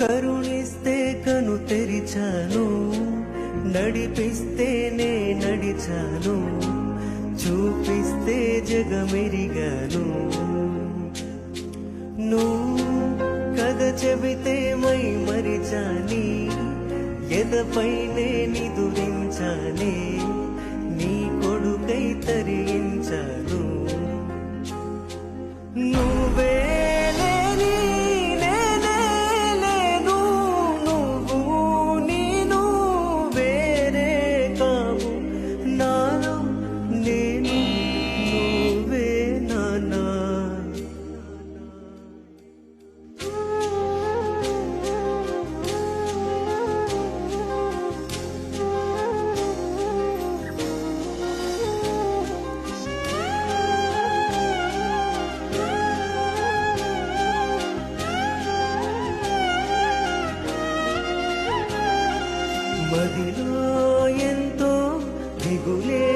కరుణిస్తే కను తెరిచాను, నడిపిస్తేనే నడిచాను, చూపిస్తే జగమెరిగాను. నువ్వు కథ చెబితే మై మరిచాని, ఎదపైనే నిదురించానే, నీ కొడుకై తరించాను. నువ్వే లేని నేనే లేను, నువ్వు నేను వేరే కావు, నాలో నేను నువ్వే నానా. మదిలో ఎంతో దిగులే